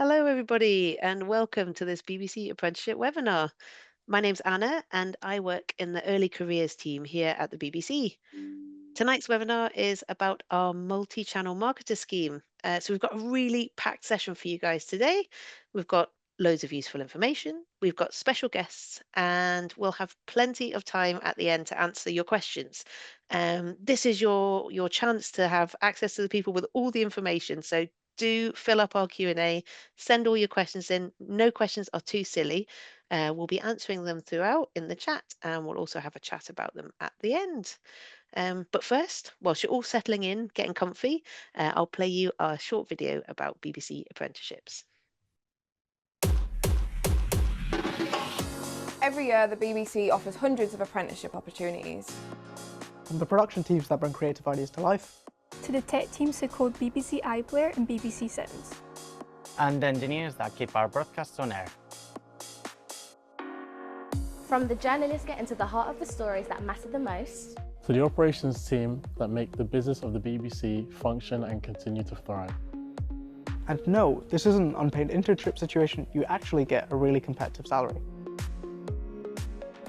Hello, everybody, and welcome to this BBC Apprenticeship webinar. My name's Anna, and I work in the early careers team here at the BBC. Tonight's webinar is about our multi-channel marketer scheme. So we've got a really packed session for you guys today. We've got loads of useful information. We've got special guests, and we'll have plenty of time at the end to answer your questions. This is your chance to have access to the people with all the information. So do fill up our Q&A, send all your questions in. No questions are too silly. We'll be answering them throughout in the chat, and we'll also have a chat about them at the end. But first, whilst you're all settling in, getting comfy, I'll play you a short video about BBC apprenticeships. Every year, the BBC offers hundreds of apprenticeship opportunities. From the production teams that bring creative ideas to life, to the tech teams who code BBC iPlayer and BBC Sounds, and engineers that keep our broadcasts on air. From the journalists getting to the heart of the stories that matter the most, to the operations team that make the business of the BBC function and continue to thrive. and no, this isn't an unpaid internship situation. You actually get a really competitive salary.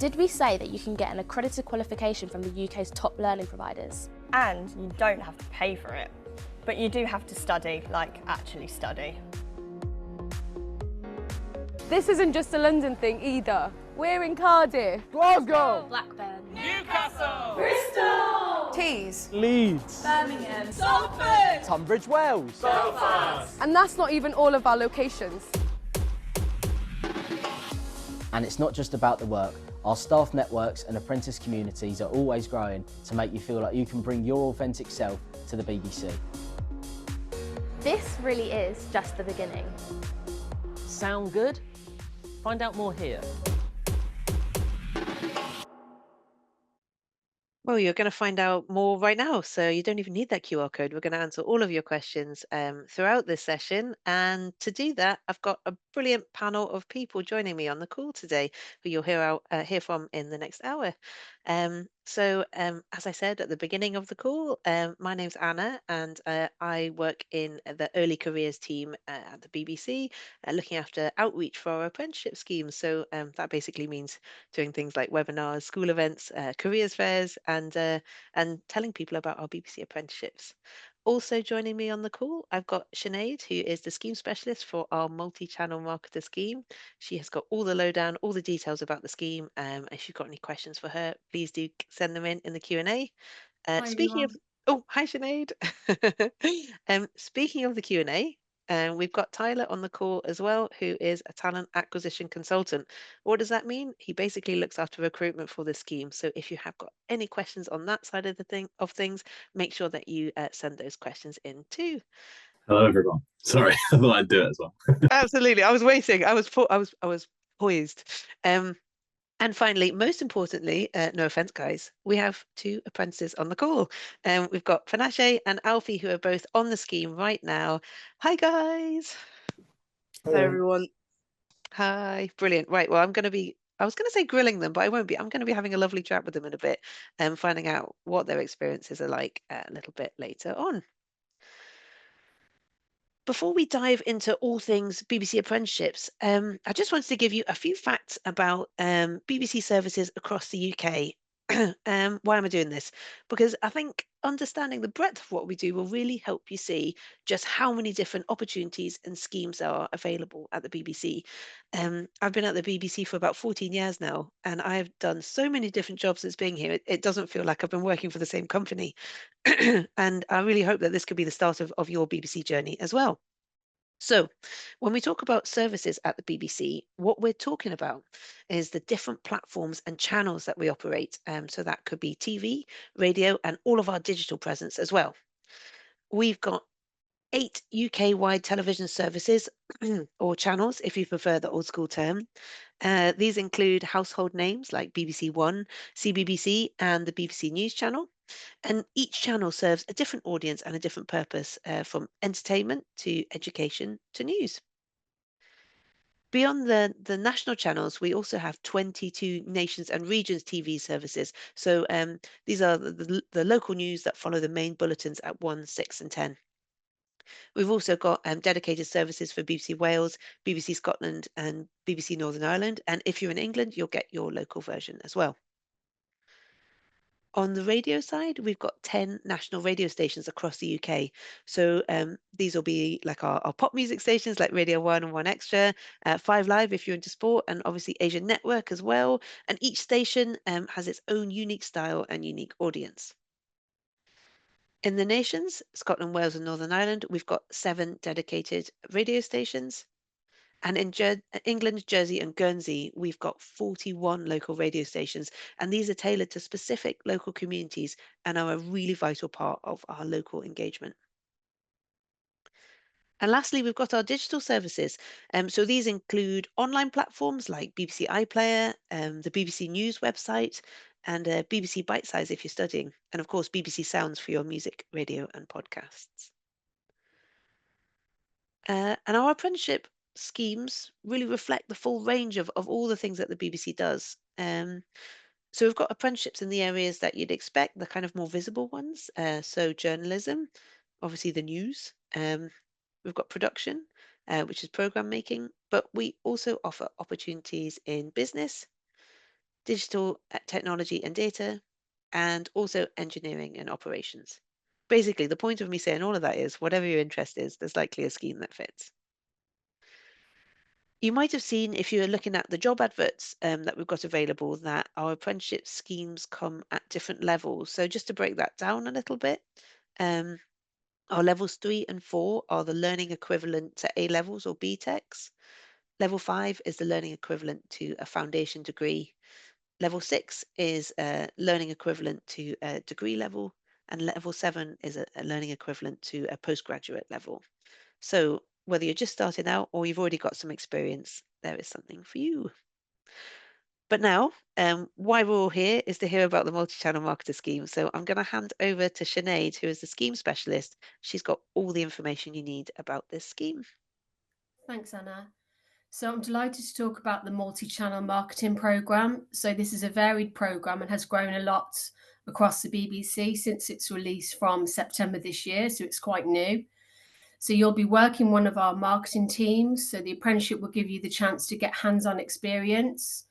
did we say that you can get an accredited qualification from the UK's top learning providers? And you don't have to pay for it, but you do have to study, like actually study. This isn't just a London thing either. We're in Cardiff, Glasgow! Blackburn, Tees, Leeds, Tunbridge Wells. and that's not even all of our locations. And it's not just about the work. Our staff networks and apprentice communities are always growing to make you feel like you can bring your authentic self to the BBC. This really is just the beginning. Sound good? Find out more here. Well, you're going to find out more right now, so you don't even need that QR code. We're going to answer all of your questions throughout this session. And to do that, I've got a brilliant panel of people joining me on the call today, who you'll hear from in the next hour. As I said at the beginning of the call, my name's Anna, and I work in the early careers team at the BBC, looking after outreach for our apprenticeship schemes. So that basically means doing things like webinars, school events, careers fairs, and telling people about our BBC apprenticeships. Also joining me on the call, I've got Sinead, who is the scheme specialist for our multi-channel marketer scheme. She has got all the lowdown, all the details about the scheme. If you've got any questions for her, please do send them in the Q&A. Speaking of, oh, hi Sinead. Speaking of the Q&A, we've got Tyler on the call as well, who is a talent acquisition consultant. What does that mean? He basically looks after recruitment for the scheme. So if you have got any questions on that side of things, make sure that you send those questions in too. Hello, everyone. Sorry, I thought I'd do it as well. Absolutely, I was waiting. I was poised. And finally, most importantly, no offense, guys, we have two apprentices on the call. We've got Panache and Alfie, who are both on the scheme right now. Hi, guys. Hi, everyone. Hi, brilliant. Right, well, I was going to say grilling them, but I won't be. I'm going to be having a lovely chat with them in a bit and finding out what their experiences are like a little bit later on. Before we dive into all things BBC apprenticeships, I just wanted to give you a few facts about BBC services across the UK. Why am I doing this? Because I think understanding the breadth of what we do will really help you see just how many different opportunities and schemes are available at the BBC. I've been at the BBC for about 14 years now, and I've done so many different jobs since being here. It doesn't feel like I've been working for the same company. And I really hope that this could be the start of your BBC journey as well. So, when we talk about services at the BBC, what we're talking about is the different platforms and channels that we operate. So that could be TV, radio, and all of our digital presence as well. We've got 8 UK-wide television services or channels, if you prefer the old school term. These include household names like BBC One, CBBC, and the BBC News Channel. And each channel serves a different audience and a different purpose, from entertainment to education to news. Beyond the national channels, we also have 22 nations and regions TV services. So these are the local news that follow the main bulletins at 1, 6, and 10. We've also got dedicated services for BBC Wales, BBC Scotland, and BBC Northern Ireland. And if you're in England, you'll get your local version as well. On the radio side, we've got 10 national radio stations across the UK. So these will be like our pop music stations like Radio 1 and 1 Extra, 5 Live if you're into sport, and obviously Asian Network as well. And each station has its own unique style and unique audience. In the nations, Scotland, Wales, and Northern Ireland, we've got 7 dedicated radio stations. And in England, Jersey, and Guernsey, we've got 41 local radio stations, and these are tailored to specific local communities and are a really vital part of our local engagement. And lastly, we've got our digital services. So these include online platforms like BBC iPlayer, the BBC News website, and BBC Bitesize if you're studying, and of course, BBC Sounds for your music, radio, and podcasts. And our apprenticeship schemes really reflect the full range of all the things that the BBC does. So we've got apprenticeships in the areas that you'd expect, the kind of more visible ones. So journalism, obviously the news. We've got production, which is program making, but we also offer opportunities in business, digital technology and data, and also engineering and operations. Basically, the point of me saying all of that is whatever your interest is, there's likely a scheme that fits. You might have seen, if you're looking at the job adverts that we've got available, that our apprenticeship schemes come at different levels. So just to break that down a little bit, our levels 3 and 4 are the learning equivalent to A levels or BTECs. Level 5 is the learning equivalent to a foundation degree. Level 6 is a learning equivalent to a degree level, and level 7 is a learning equivalent to a postgraduate level. So whether you're just starting out or you've already got some experience, there is something for you. But now, why we're all here is to hear about the multi-channel marketer scheme. So I'm going to hand over to Sinead, who is the scheme specialist. She's got all the information you need about this scheme. Thanks, Anna. So I'm delighted to talk about the multi-channel marketing programme. So this is a varied programme and has grown a lot across the BBC since its release from September this year. So it's quite new. So you'll be working one of our marketing teams. So the apprenticeship will give you the chance to get hands-on experience.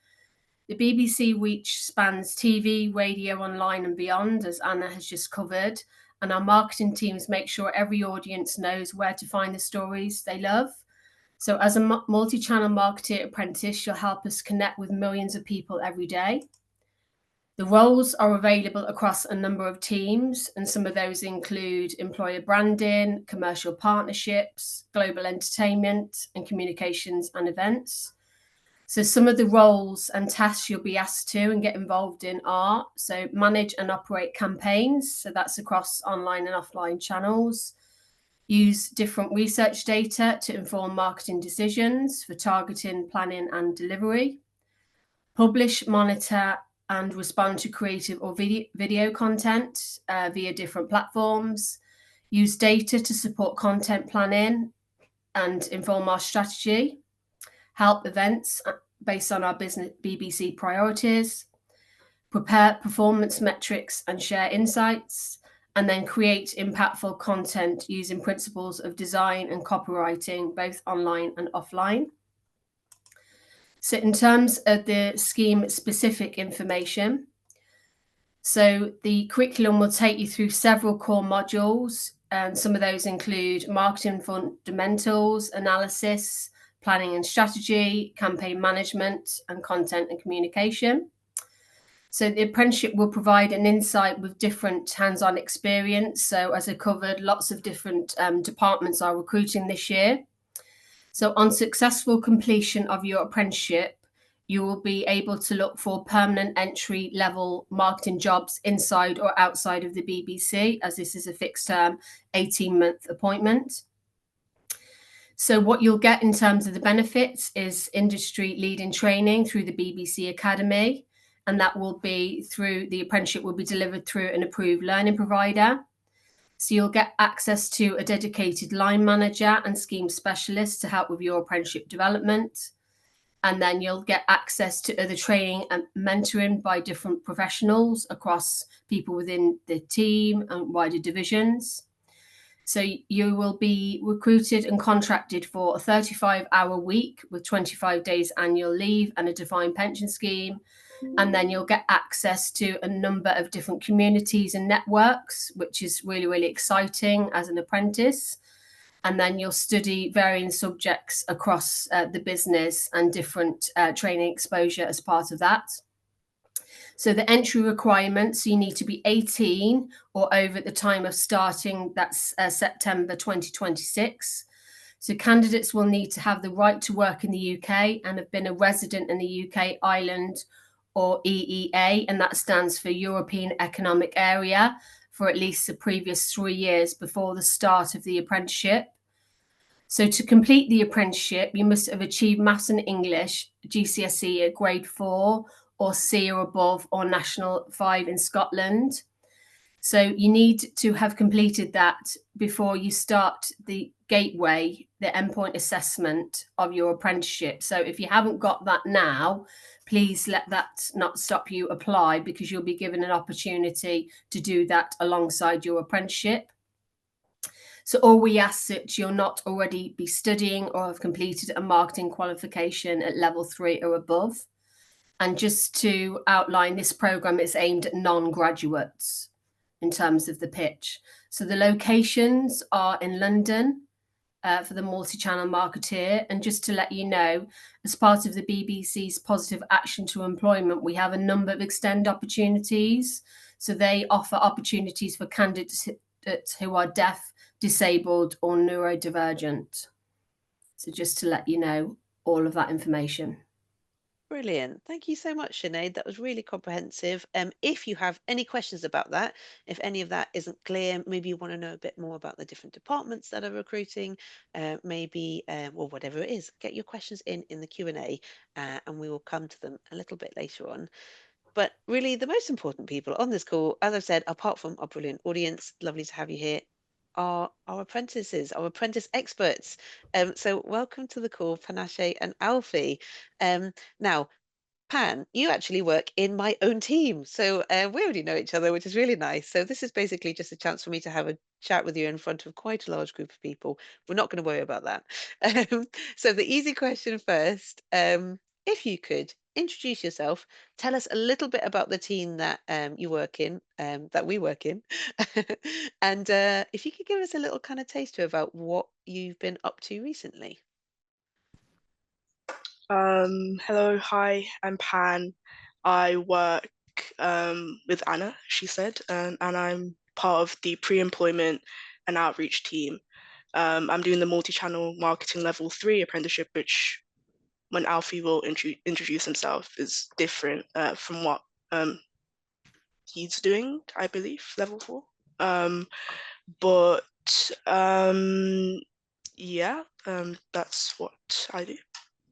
The BBC reach spans TV, radio, online and beyond, as Anna has just covered. And our marketing teams make sure every audience knows where to find the stories they love. So as a multi-channel marketer apprentice, you'll help us connect with millions of people every day. The roles are available across a number of teams, and some of those include employer branding, commercial partnerships, global entertainment, and communications and events. So some of the roles and tasks you'll be asked to and get involved in are, so manage and operate campaigns, so that's across online and offline channels. Use different research data to inform marketing decisions for targeting, planning and delivery. Publish, monitor and respond to creative or video content via different platforms. Use data to support content planning and inform our strategy. Help events based on our business BBC priorities. Prepare performance metrics and share insights. And then create impactful content using principles of design and copywriting, both online and offline. So in terms of the scheme specific information, so the curriculum will take you through several core modules, and some of those include marketing fundamentals, analysis, planning and strategy, campaign management, and content and communication. So the apprenticeship will provide an insight with different hands-on experience. So as I covered, lots of different departments are recruiting this year. So on successful completion of your apprenticeship, you will be able to look for permanent entry level marketing jobs inside or outside of the BBC, as this is a fixed term 18-month appointment. So what you'll get in terms of the benefits is industry leading training through the BBC Academy, and that will be through the apprenticeship will be delivered through an approved learning provider. So you'll get access to a dedicated line manager and scheme specialist to help with your apprenticeship development. And then you'll get access to other training and mentoring by different professionals across people within the team and wider divisions. So you will be recruited and contracted for a 35-hour week with 25 days annual leave and a defined pension scheme. And then you'll get access to a number of different communities and networks, which is really, really exciting as an apprentice. And then you'll study varying subjects across the business and different training exposure as part of that. So the entry requirements, you need to be 18 or over at the time of starting, that's September 2026. So candidates will need to have the right to work in the UK and have been a resident in the UK, Ireland, or EEA, and that stands for European Economic Area, for at least the previous 3 years before the start of the apprenticeship. So to complete the apprenticeship, you must have achieved Maths and English GCSE at grade 4 or C or above, or National 5 in Scotland. So you need to have completed that before you start the gateway, the endpoint assessment of your apprenticeship. So if you haven't got that now, please let that not stop you apply, because you'll be given an opportunity to do that alongside your apprenticeship. So all we ask that you'll not already be studying or have completed a marketing qualification at level 3 or above. And just to outline, this program is aimed at non-graduates in terms of the pitch. So the locations are in London for the multi-channel marketeer. And just to let you know, as part of the BBC's Positive Action to Employment, we have a number of extend opportunities. So they offer opportunities for candidates who are deaf, disabled, or neurodivergent. So just to let you know all of that information. Brilliant. Thank you so much, Sinead. That was really comprehensive. If you have any questions about that, if any of that isn't clear, maybe you want to know a bit more about the different departments that are recruiting, maybe, or whatever it is, get your questions in the Q&A, and we will come to them a little bit later on. But really, the most important people on this call, as I've said, apart from our brilliant audience, lovely to have you here, are our apprentices, our apprentice experts. So welcome to the call, Panache and Alfie. Now, Pan, you actually work in my own team. So we already know each other, which is really nice. So this is basically just a chance for me to have a chat with you in front of quite a large group of people. We're not going to worry about that. So the easy question first, if you could introduce yourself, tell us a little bit about the team that you work in, that we work in. And if you could give us a little kind of taster about what you've been up to recently. Hello, hi, I'm Pan. I work with Anna, she said, and I'm part of the pre-employment and outreach team. I'm doing the multi-channel marketing level 3 apprenticeship, which when Alfie will introduce himself is different from what he's doing, I believe, level 4. But yeah, that's what I do.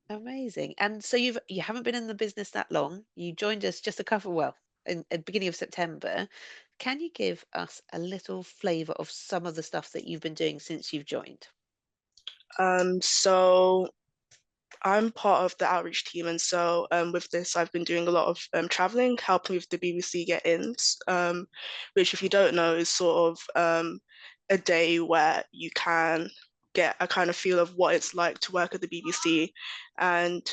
Amazing. And so you haven't been in the business that long. You joined us just a couple, well, in at the beginning of September. Can you give us a little flavour of some of the stuff that you've been doing since you've joined? So I'm part of the outreach team, and so with this, I've been doing a lot of traveling, helping with the BBC get-ins, which, if you don't know, is sort of a day where you can get a kind of feel of what it's like to work at the BBC, and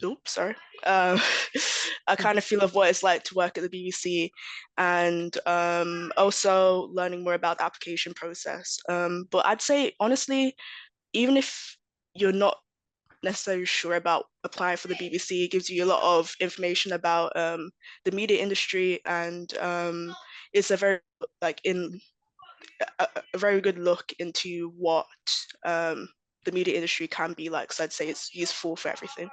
oops, sorry, a kind of feel of what it's like to work at the BBC, and also learning more about the application process. But I'd say, honestly, even if you're not necessarily sure about applying for the BBC, it gives you a lot of information about the media industry, and it's a very a very good look into what the media industry can be like. So I'd say it's useful for everything.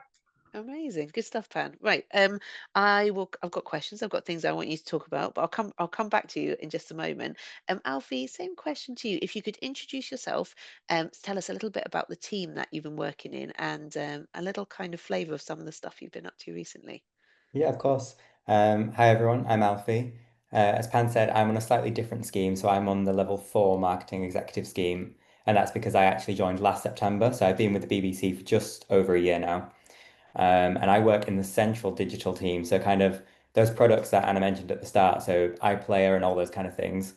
Amazing. Good stuff, Pan. Right. I've got questions, I've got things I want you to talk about, but I'll come back to you in just a moment. Alfie, same question to you. If you could introduce yourself, tell us a little bit about the team that you've been working in, and a little kind of flavour of some of the stuff you've been up to recently. Yeah, of course. Hi everyone, I'm Alfie. As Pan said, I'm on a slightly different scheme, so I'm on the level 4 marketing executive scheme, and that's because I actually joined last September, so I've been with the BBC for just over a year now. And I work in the central digital team, so kind of those products that Anna mentioned at the start, so iPlayer and all those kind of things.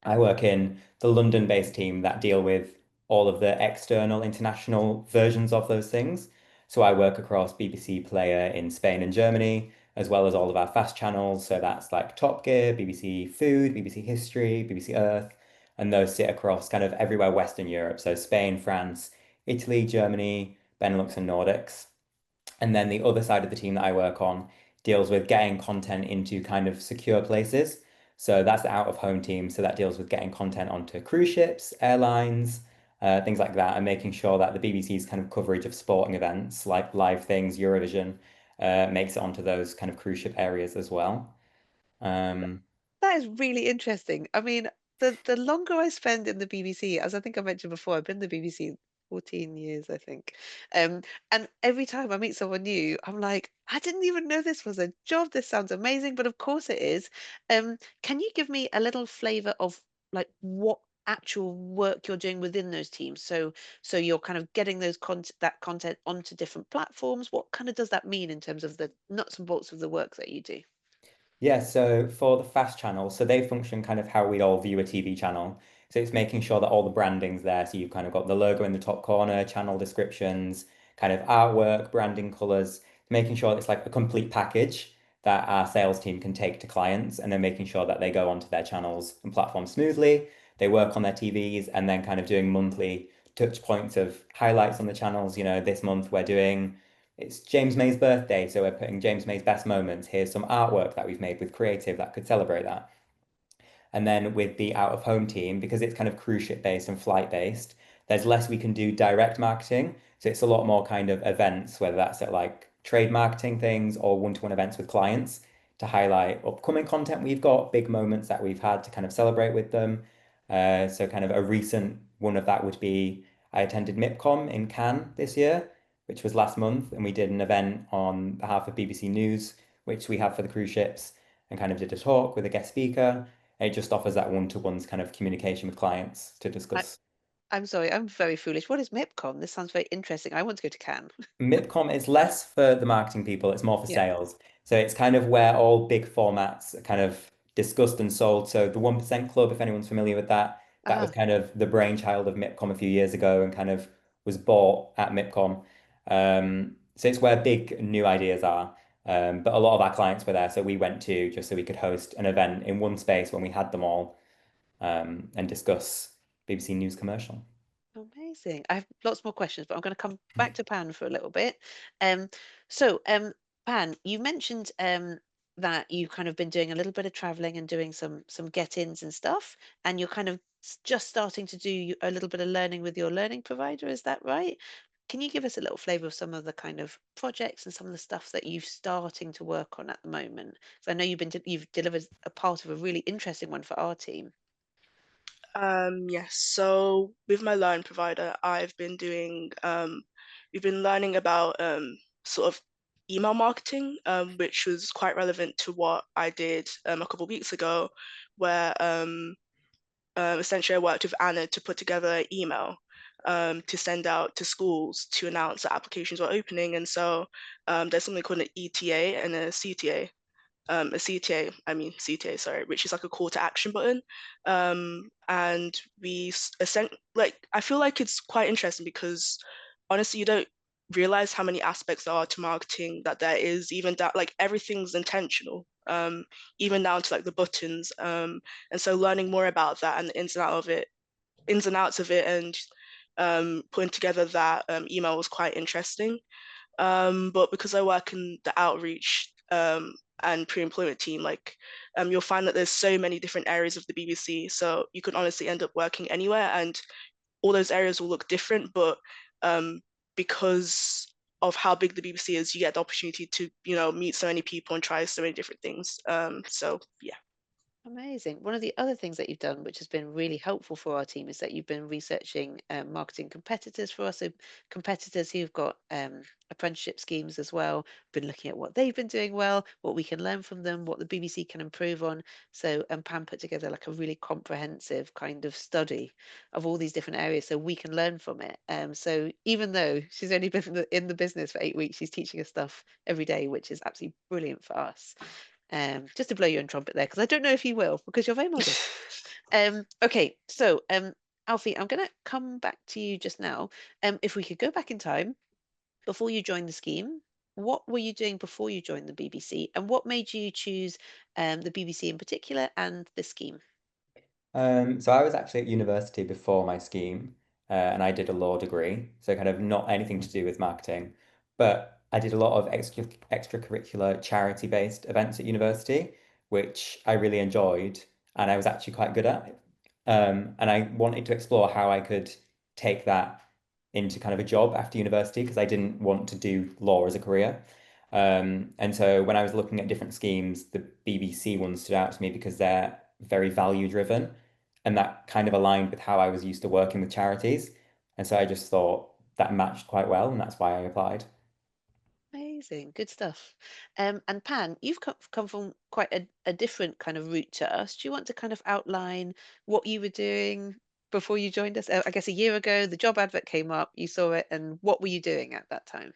I work in the London-based team that deal with all of the external international versions of those things. So I work across BBC Player in Spain and Germany, as well as all of our fast channels. So that's like Top Gear, BBC Food, BBC History, BBC Earth, and those sit across kind of everywhere Western Europe. So Spain, France, Italy, Germany, Benelux, and Nordics. And then the other side of the team that I work on deals with getting content into kind of secure places. So that's the out of home team. So that deals with getting content onto cruise ships, airlines, things like that, and making sure that the BBC's kind of coverage of sporting events like live things, Eurovision, makes it onto those kind of cruise ship areas as well. Um, That is really interesting. I mean, the longer I spend in the BBC, as I think I mentioned before, I've been in the BBC 14 years, I think. Um, and every time I meet someone new, I'm like, I didn't even know this was a job. This sounds amazing, but of course it is. Can you give me a little flavor of like what actual work you're doing within those teams? So you're kind of getting that content onto different platforms. What kind of does that mean in terms of the nuts and bolts of the work that you do? Yeah, so for the fast channels, so they function kind of how we all view a TV channel. So it's making sure that all the branding's there. So you've kind of got the logo in the top corner, channel descriptions, kind of artwork, branding colors, making sure it's like a complete package that our sales team can take to clients, and then making sure that they go onto their channels and platforms smoothly. They work on their TVs, and then kind of doing monthly touch points of highlights on the channels. You know, this month we're doing it's James May's birthday, so we're putting James May's best moments. Here's some artwork that we've made with creative that could celebrate that. And then with the out of home team, because it's kind of cruise ship based and flight based, there's less we can do direct marketing. So it's a lot more kind of events, whether that's at like trade marketing things or one-to-one events with clients to highlight upcoming content we've got, big moments that we've had to kind of celebrate with them. So kind of a recent one of that would be I attended MIPCOM in Cannes this year, which was last month, and we did an event on behalf of BBC News, which we have for the cruise ships, and kind of did a talk with a guest speaker. It just offers that one-to-ones kind of communication with clients to I, discuss. I'm sorry, I'm very foolish. What is MIPCOM? This sounds very interesting. I want to go to Cannes. MIPCOM is less for the marketing people, it's more for Yeah. sales. So it's kind of where all big formats are kind of discussed and sold. So the 1% Club, if anyone's familiar with that, that was Ah, kind of the brainchild of MIPCOM a few years ago and kind of was bought at MIPCOM. So it's where big new ideas are. But a lot of our clients were there, so we went to just so we could host an event in one space when we had them all and discuss BBC News commercial. amazing. I have lots more questions, but I'm going to come back to Pan for a little bit. Um, so, Pan, you mentioned that you've kind of been doing a little bit of traveling and doing some get-ins and stuff, and you're kind of just starting to do a little bit of learning with your learning provider. Is that right? Can you give us a little flavor of some of the kind of projects and some of the stuff that you've starting to work on at the moment? So I know you've delivered a part of a really interesting one for our team. Yes, so with my learn provider, we've been learning about sort of email marketing, which was quite relevant to what I did a couple of weeks ago, where essentially I worked with Anna to put together an email to send out to schools to announce that applications were opening. And so there's something called an ETA and a CTA, CTA, sorry, which is like a call to action button. And I feel like it's quite interesting because honestly, you don't realize how many aspects there are to marketing that there is, even that like everything's intentional, even down to like the buttons. And so learning more about that and the ins and outs of it, and putting together that email was quite interesting. But because I work in the outreach and pre-employment team, like you'll find that there's so many different areas of the BBC. So you can honestly end up working anywhere, and all those areas will look different. But because of how big the BBC is, you get the opportunity to meet so many people and try so many different things. So yeah. Amazing. One of the other things that you've done, which has been really helpful for our team, is that you've been researching marketing competitors for us. So competitors who've got apprenticeship schemes as well, been looking at what they've been doing well, what we can learn from them, what the BBC can improve on. So, and Pam put together like a really comprehensive kind of study of all these different areas so we can learn from it. So even though she's only been in the business for 8 weeks, she's teaching us stuff every day, which is absolutely brilliant for us. Just to blow your own trumpet there, because I don't know if you will, because you're very modest. Okay, so Alfie, I'm going to come back to you just now. If we could go back in time before you joined the scheme, what were you doing before you joined the BBC, and what made you choose the BBC in particular and the scheme? So I was actually at university before my scheme, and I did a law degree, so kind of not anything to do with marketing, but I did a lot of extracurricular charity-based events at university, which I really enjoyed, and I was actually quite good at. And I wanted to explore how I could take that into kind of a job after university because I didn't want to do law as a career. And so when I was looking at different schemes, the BBC one stood out to me because they're very value driven and that kind of aligned with how I was used to working with charities. And so I just thought that matched quite well, and that's why I applied. Amazing, good stuff. And Pan, you've come from quite a different kind of route to us. Do you want to kind of outline what you were doing before you joined us? I guess a year ago, the job advert came up, you saw it, and what were you doing at that time?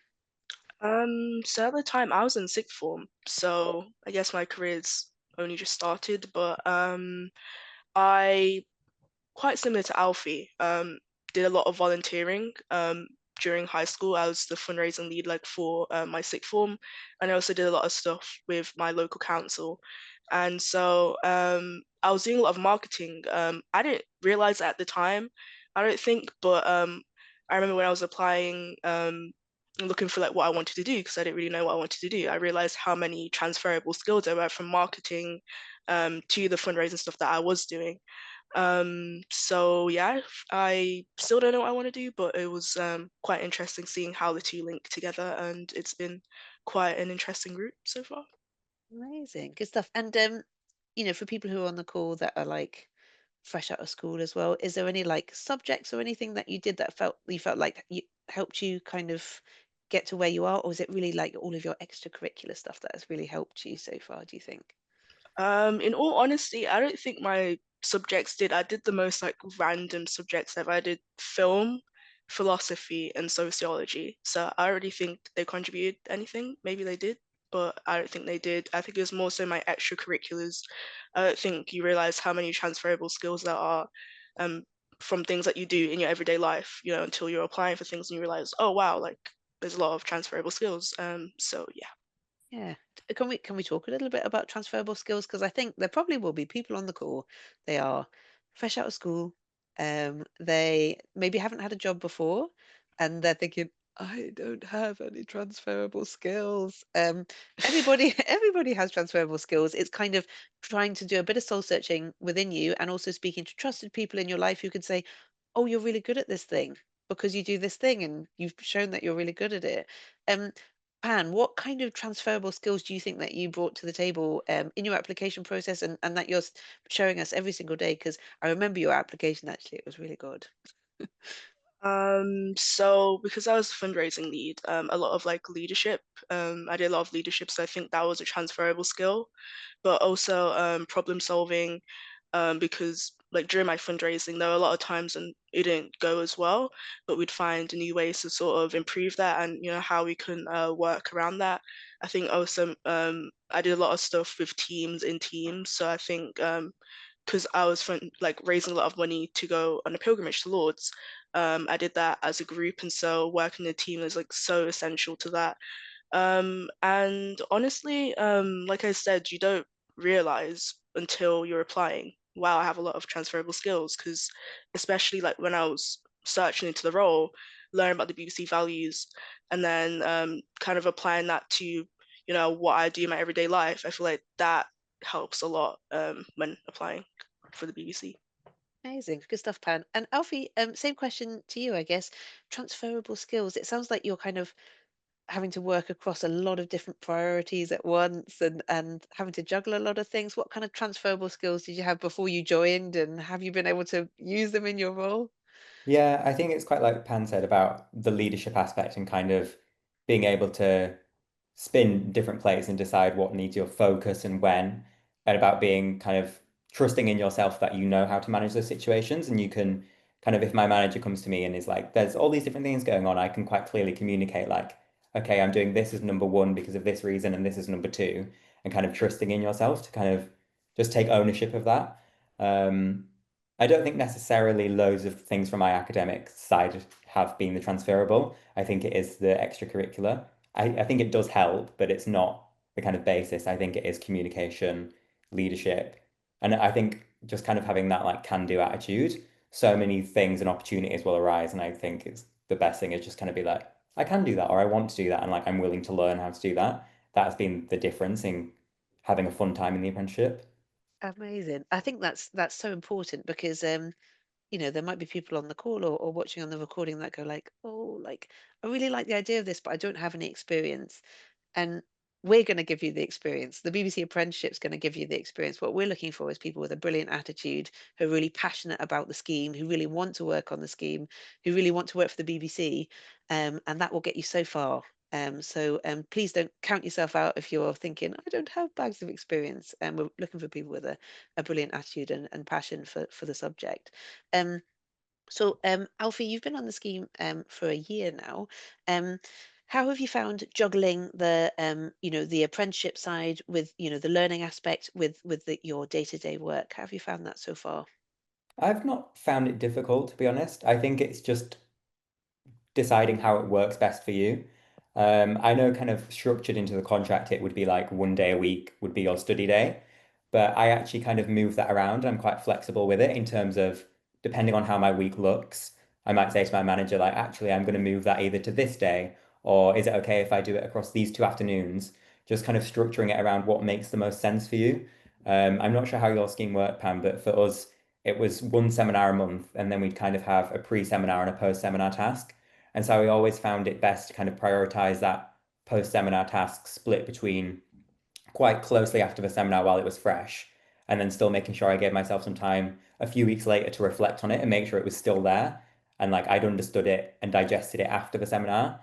So at the time I was in sixth form, so I guess my career's only just started, but I quite similar to Alfie. Did a lot of volunteering. During high school, I was the fundraising lead like for my sixth form, and I also did a lot of stuff with my local council. And so I was doing a lot of marketing. I didn't realize that at the time, I don't think, but I remember when I was applying, looking for like what I wanted to do because I didn't really know what I wanted to do. I realized how many transferable skills there were from marketing to the fundraising stuff that I was doing. So yeah, I still don't know what I want to do, but it was quite interesting seeing how the two link together, and it's been quite an interesting route so far. Amazing, good stuff. And for people who are on the call that are like fresh out of school as well, is there any like subjects or anything that you did that felt like you helped you kind of get to where you are, or is it really like all of your extracurricular stuff that has really helped you so far, do you think? In all honesty, I don't think my subjects did. I did the most like random subjects ever. I did film, philosophy, and sociology. So I already think they contributed anything. Maybe they did, but I don't think they did. I think it was more so my extracurriculars. I don't think you realize how many transferable skills there are um, from things that you do in your everyday life, until you're applying for things and you realize, oh wow, like there's a lot of transferable skills. So yeah. Yeah. Can we talk a little bit about transferable skills? Because I think there probably will be people on the call. They are fresh out of school. They maybe haven't had a job before, and they're thinking, I don't have any transferable skills. Everybody everybody has transferable skills. It's kind of trying to do a bit of soul searching within you and also speaking to trusted people in your life who can say, oh, you're really good at this thing because you do this thing and you've shown that you're really good at it. Um, Pan, what kind of transferable skills do you think that you brought to the table in your application process and that you're showing us every single day? Because I remember your application actually, it was really good. So because I was fundraising lead, a lot of like leadership, I did a lot of leadership, so I think that was a transferable skill, but also problem solving, because like during my fundraising, there were a lot of times when it didn't go as well, but we'd find new ways to sort of improve that and how we can work around that. I think also I did a lot of stuff with teams in teams, so I think because I was like raising a lot of money to go on a pilgrimage to Lourdes. I did that as a group, and so working in a team is like so essential to that. And honestly, like I said, you don't realize until you're applying, wow, I have a lot of transferable skills. Because especially like when I was searching into the role, learning about the BBC values, and then kind of applying that to what I do in my everyday life, I feel like that helps a lot when applying for the BBC. Amazing, good stuff, Pan. And Alfie, same question to you, I guess. Transferable skills. It sounds like you're kind of having to work across a lot of different priorities at once and having to juggle a lot of things. What kind of transferable skills did you have before you joined, and have you been able to use them in your role? Yeah, I think it's quite like Pan said about the leadership aspect and kind of being able to spin different plates and decide what needs your focus and when, and about being kind of trusting in yourself that you know how to manage those situations. And you can kind of, if my manager comes to me and is like, there's all these different things going on, I can quite clearly communicate, like, okay, I'm doing this as number one because of this reason, and this is number two. and kind of trusting in yourself to kind of just take ownership of that. Um, I don't think necessarily loads of things from my academic side have been the transferable. I think it is the extracurricular. I think it does help, but it's not the kind of basis. I think it is communication, leadership, and I think just kind of having that like can-do attitude, so many things and opportunities will arise. And I think it's the best thing is just kind of be like, I can do that or I want to do that and like I'm willing to learn how to do that. That has been the difference in having a fun time in the apprenticeship. Amazing. I think that's so important because there might be people on the call or watching on the recording that go like, oh, like I really like the idea of this, but I don't have any experience. And we're going to give you the experience. The BBC Apprenticeship's going to give you the experience. What we're looking for is people with a brilliant attitude, who are really passionate about the scheme, who really want to work on the scheme, who really want to work for the BBC, and that will get you so far. So please don't count yourself out if you're thinking, I don't have bags of experience. And we're looking for people with a brilliant attitude and passion for the subject. Um, so, Alfie, you've been on the scheme for a year now. Um, how have you found juggling the apprenticeship side with, the learning aspect with your day-to-day work? How have you found that so far? I've not found it difficult, to be honest. I think it's just deciding how it works best for you. I know kind of structured into the contract, it would be like 1 day a week would be your study day, but I actually kind of move that around. I'm quite flexible with it in terms of depending on how my week looks. I might say to my manager, like, actually, I'm going to move that either to this day, or is it okay if I do it across these 2 afternoons? Just kind of structuring it around what makes the most sense for you. I'm not sure how your scheme worked, Pam, but for us, it was one seminar a month, and then we'd kind of have a pre-seminar and a post-seminar task. And so we always found it best to kind of prioritize that post-seminar task split between quite closely after the seminar while it was fresh, and then still making sure I gave myself some time a few weeks later to reflect on it and make sure it was still there. And like I'd understood it and digested it after the seminar.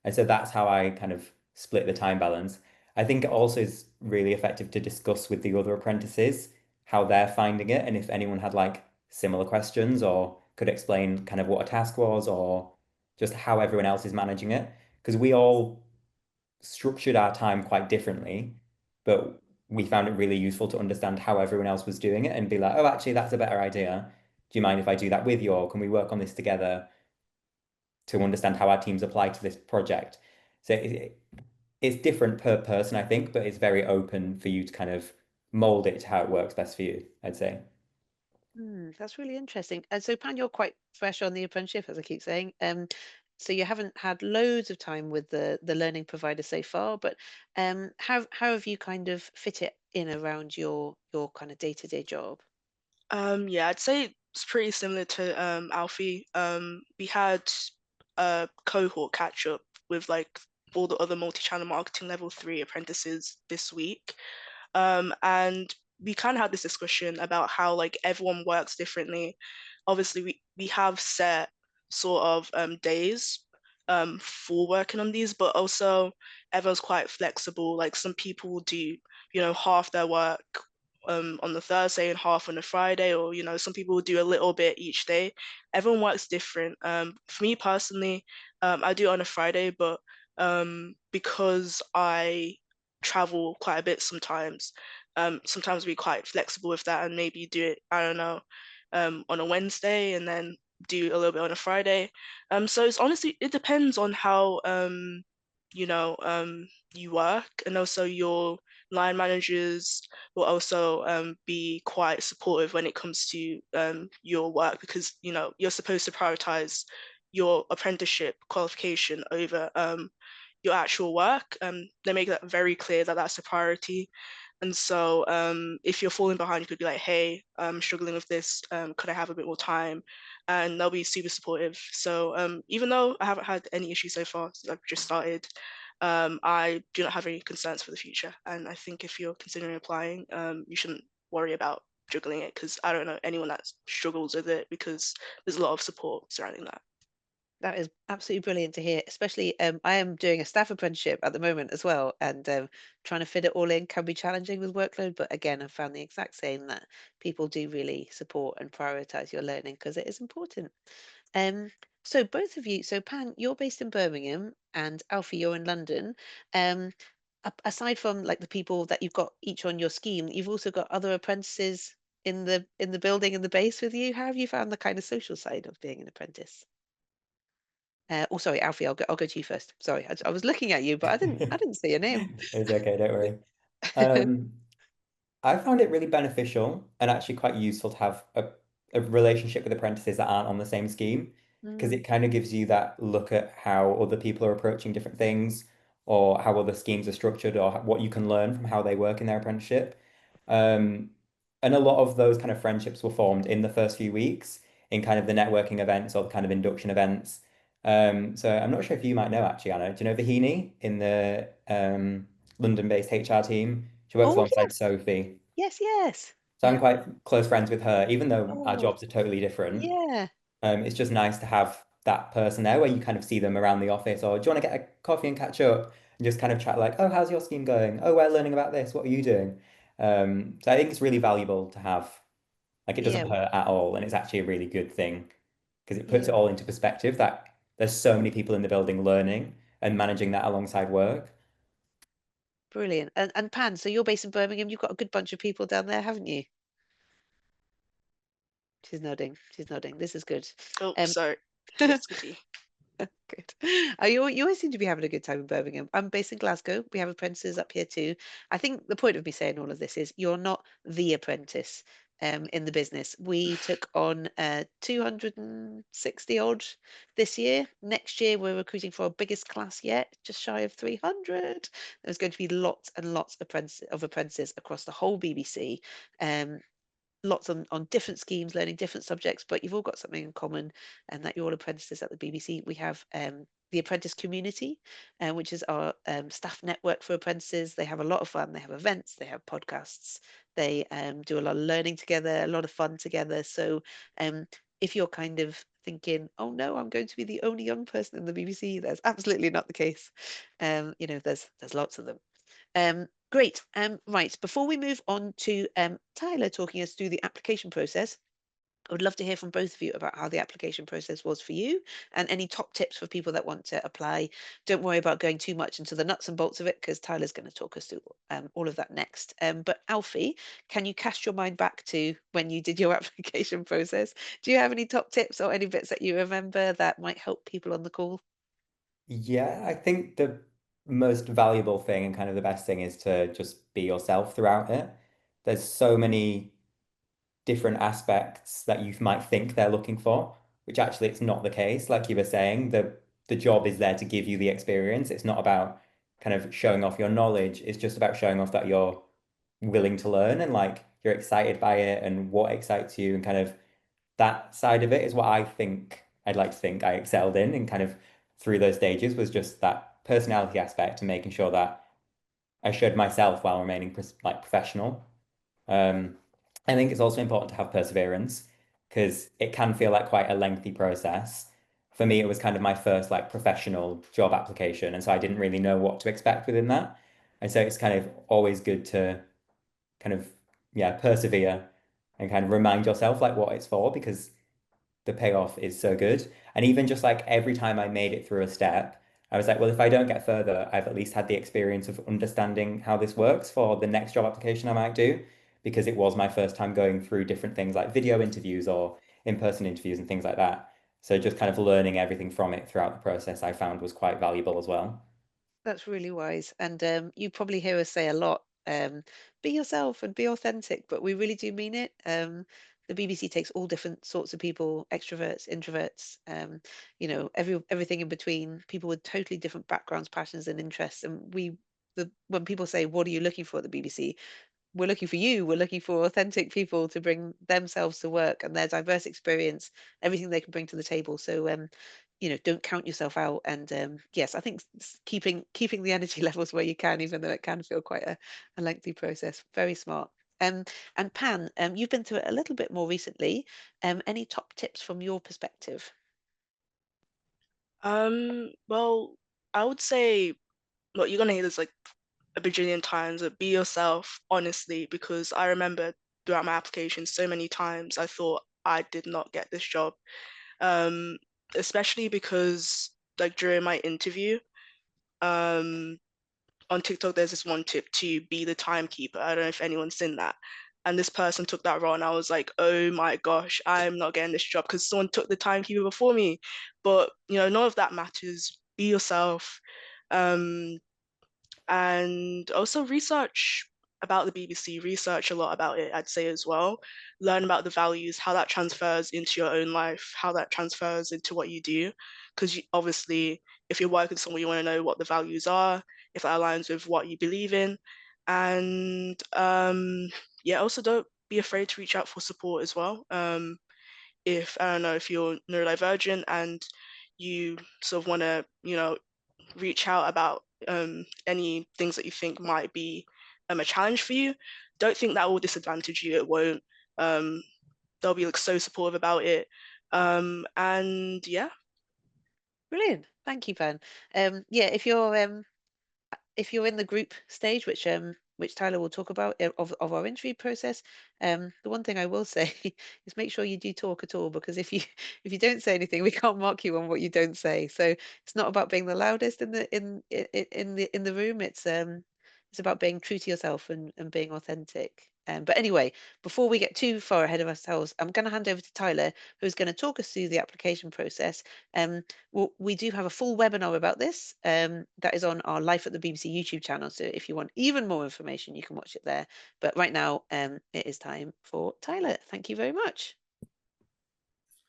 And so that's how I kind of split the time balance. I think it also is really effective to discuss with the other apprentices how they're finding it and if anyone had like similar questions or could explain kind of what a task was or just how everyone else is managing it. Because we all structured our time quite differently, but we found it really useful to understand how everyone else was doing it and be like, oh, actually, that's a better idea. Do you mind if I do that with you, or can we work on this together to understand how our teams apply to this project? So it's different per person, I think, but it's very open for you to kind of mold it to how it works best for you, I'd say. That's really interesting. And so, Pan, you're quite fresh on the apprenticeship, as I keep saying. So you haven't had loads of time with the learning provider so far, but how have you kind of fit it in around your kind of day-to-day job? Yeah, I'd say it's pretty similar to Alfie. We had a cohort catch up with like all the other multi-channel marketing level 3 apprentices this week. And we kind of had this discussion about how like everyone works differently. Obviously, we have set sort of days for working on these, but also everyone's quite flexible. Like some people do, half their work on the Thursday and half on the Friday, or some people do a little bit each day. Everyone works different. For me personally, I do it on a Friday, but because I travel quite a bit sometimes, sometimes we're quite flexible with that and maybe do it, I don't know, on a Wednesday and then do a little bit on a Friday. So it's honestly, it depends on how you know, you work, and also your line managers will also be quite supportive when it comes to your work, because you're supposed to prioritize your apprenticeship qualification over your actual work. They make that very clear that that's a priority. And so if you're falling behind, you could be like, hey, I'm struggling with this. Could I have a bit more time? And they'll be super supportive. So even though I haven't had any issues so far since I've just started, I do not have any concerns for the future. And I think if you're considering applying, you shouldn't worry about juggling it, because I don't know anyone that struggles with it, because there's a lot of support surrounding that. That is absolutely brilliant to hear. Especially, I am doing a staff apprenticeship at the moment as well, and trying to fit it all in can be challenging with workload. But again, I've found the exact same that people do really support and prioritize your learning because it is important. Um, so both of you, so Pan, you're based in Birmingham, and Alfie, you're in London. Um, aside from like the people that you've got each on your scheme, you've also got other apprentices in the building and the base with you. How have you found the kind of social side of being an apprentice? Oh, sorry, Alfie, I'll go to you first. Sorry, I was looking at you, but I didn't see your name. It's okay, don't worry. I found it really beneficial and actually quite useful to have a relationship with apprentices that aren't on the same scheme, because Mm. it kind of gives you that look at how other people are approaching different things, or how other schemes are structured, or what you can learn from how they work in their apprenticeship. Um, and a lot of those kind of friendships were formed in the first few weeks in kind of the networking events or the kind of induction events. So I'm not sure if you might know actually, Anna. Do you know Vahini in the London-based HR team? She works Oh alongside yes, Sophie. yes, yes. So I'm quite close friends with her, even though our Oh jobs are totally different. yeah, It's just nice to have that person there where you kind of see them around the office, or do you want to get a coffee and catch up and just kind of chat like, oh, how's your scheme going? Oh, we're learning about this. What are you doing? So I think it's really valuable to have, like it yeah, doesn't hurt at all, and it's actually a really good thing because it puts yeah. it all into perspective that there's so many people in the building learning and managing that alongside work. Brilliant. And Pan, so you're based in Birmingham. You've got a good bunch of people down there, haven't you? She's nodding. She's nodding. This is good. Oh, Um, sorry. Yes, continue. Good. You always seem to be having a good time in Birmingham. I'm based in Glasgow. We have apprentices up here too. I think the point of me saying all of this is you're not the apprentice in the business. We took on 260 odd this year. Next year, we're recruiting for our biggest class yet, just shy of 300. There's going to be lots and lots of apprentices across the whole BBC. Um, Lots on different schemes, learning different subjects, but you've all got something in common, and that you're all apprentices at the BBC. We have the apprentice community, which is our staff network for apprentices. They have a lot of fun. They have events, they have podcasts, they do a lot of learning together, a lot of fun together. So if you're kind of thinking, oh no, I'm going to be the only young person in the BBC, that's absolutely not the case. There's lots of them. Great. Right. Before we move on to Tyler talking us through the application process, I would love to hear from both of you about how the application process was for you and any top tips for people that want to apply. Don't worry about going too much into the nuts and bolts of it because Tyler's going to talk us through all of that next. But Alfie, can you cast your mind back to when you did your application process? Do you have any top tips or any bits that you remember that might help people on the call? Yeah, I think the most valuable thing and kind of the best thing is to just be yourself throughout it. There's so many different aspects that you might think they're looking for, which actually it's not the case. Like you were saying, the job is there to give you the experience. It's not about kind of showing off your knowledge. It's just about showing off that you're willing to learn and like you're excited by it and what excites you, and kind of that side of it is what I think I'd like to think I excelled in, and kind of through those stages was just that personality aspect and making sure that I showed myself while remaining like professional. Um, I think it's also important to have perseverance because it can feel like quite a lengthy process. For me, it was kind of my first like professional job application, and so I didn't really know what to expect within that. And so it's kind of always good to kind of yeah persevere and kind of remind yourself like what it's for, because the payoff is so good. And even just like every time I made it through a step, I was like, well, if I don't get further, I've at least had the experience of understanding how this works for the next job application I might do, because it was my first time going through different things like video interviews or in-person interviews and things like that. So just kind of learning everything from it throughout the process, I found was quite valuable as well. That's really wise. And you probably hear us say a lot, be yourself and be authentic, but we really do mean it. The BBC takes all different sorts of people, extroverts, introverts, everything in between, people with totally different backgrounds, passions, and interests. And when people say, what are you looking for at the BBC? We're looking for you. We're looking for authentic people to bring themselves to work and their diverse experience, everything they can bring to the table. So, don't count yourself out. And yes, I think keeping the energy levels where you can, even though it can feel quite a lengthy process. Very smart. And Pan, you've been through it a little bit more recently. Any top tips from your perspective? Well, I would say, well, you're gonna hear this like a bajillion times, but be yourself, honestly, because I remember throughout my application so many times I thought I did not get this job. Um, Especially because like during my interview, um, on TikTok, there's this one tip to be the timekeeper. I don't know if anyone's seen that. And this person took that role, and I was like, oh my gosh, I'm not getting this job because someone took the timekeeper before me. But none of that matters. Be yourself. And also research about the BBC, research a lot about it, I'd say as well. Learn about the values, how that transfers into your own life, how that transfers into what you do. Because obviously, if you're working with someone, you want to know what the values are, if that aligns with what you believe in. And yeah, also don't be afraid to reach out for support as well. If, I don't know, if you're neurodivergent and you sort of want to, reach out about any things that you think might be a challenge for you, don't think that will disadvantage you. It won't. They'll be like so supportive about it. And yeah. Brilliant. Thank you, Ben. Yeah, if you're in the group stage, which Tyler will talk about of our interview process, the one thing I will say is make sure you do talk at all, because if you don't say anything, we can't mark you on what you don't say. So it's not about being the loudest in the room. It's about being true to yourself and being authentic. But anyway, before we get too far ahead of ourselves, I'm going to hand over to Tyler, who's going to talk us through the application process. We do have a full webinar about this that is on our Life at the BBC YouTube channel. So if you want even more information, you can watch it there. But right now, it is time for Tyler. Thank you very much.